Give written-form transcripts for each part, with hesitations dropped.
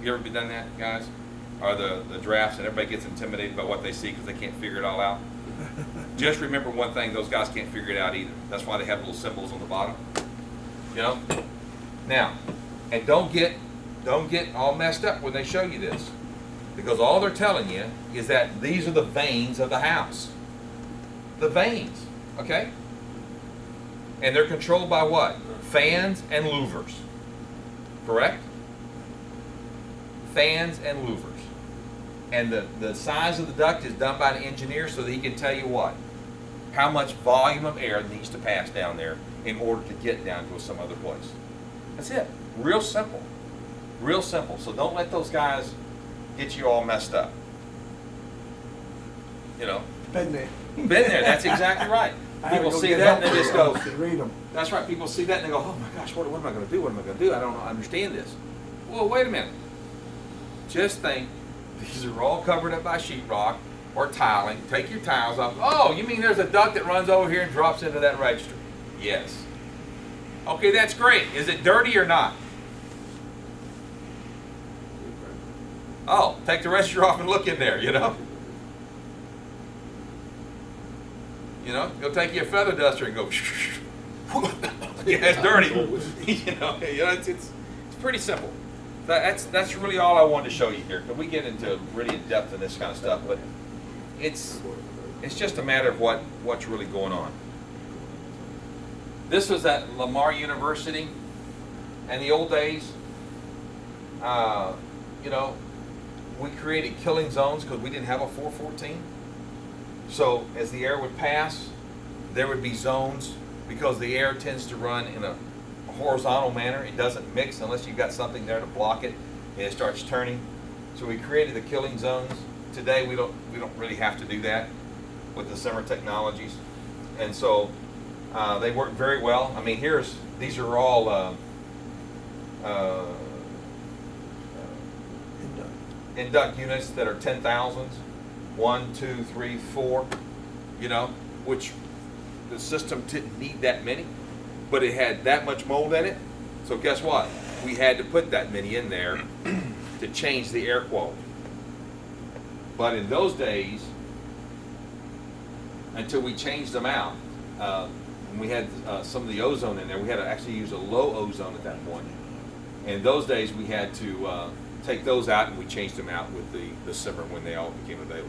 You ever done that, guys? Or the drafts, and everybody gets intimidated by what they see because they can't figure it all out. Just remember one thing: those guys can't figure it out either. That's why they have little symbols on the bottom. You know. Now, and don't get all messed up when they show you this, because all they're telling you is that these are the veins of the house. The veins, okay? And they're controlled by what? Fans and louvers. Correct? Fans and louvers. And the size of the duct is done by an engineer so that he can tell you what? How much volume of air needs to pass down there in order to get down to some other place. That's it. Real simple. Real simple. So don't let those guys get you all messed up. You know? Been there. Been there. That's exactly right. People see that and they just go, read them. that's right. People see that and they go, oh my gosh, what am I going to do? What am I going to do? I don't understand this. Well, wait a minute. Just think, these are all covered up by sheetrock or tiling. Take your tiles off. Oh, you mean there's a duct that runs over here and drops into that register? Yes. Okay, that's great. Is it dirty or not? Oh, take the register off and look in there, you know? You know, go take you a feather duster and go, yeah, it's dirty. you know, it's pretty simple. That's really all I wanted to show you here. Because we get into really in depth in this kind of stuff, but it's just a matter of what's really going on. This was at Lamar University. In the old days, you know, we created killing zones because we didn't have a 414. So as the air would pass, there would be zones because the air tends to run in a horizontal manner. It doesn't mix unless you've got something there to block it, and it starts turning. So we created the killing zones. Today we don't really have to do that with the CIMR technologies, and so they work very well. I mean, these are all induct units that are 10,000s, 1, 2, 3, 4, you know, which the system didn't need that many, but it had that much mold in it. So guess what? We had to put that many in there to change the air quality. But in those days, until we changed them out, when we had some of the ozone in there, we had to actually use a low ozone at that point. And in those days, we had to take those out, and we changed them out with the CIMR when they all became available.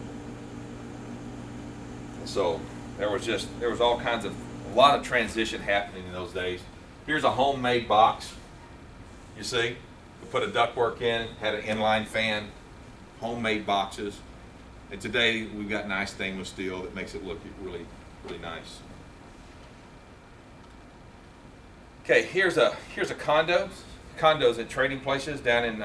So there was all kinds of, a lot of transition happening in those days. Here's a homemade box. You see, we put a ductwork in, had an inline fan, homemade boxes. And today we've got nice stainless steel that makes it look really, really nice. Okay, here's a condos at trading places down in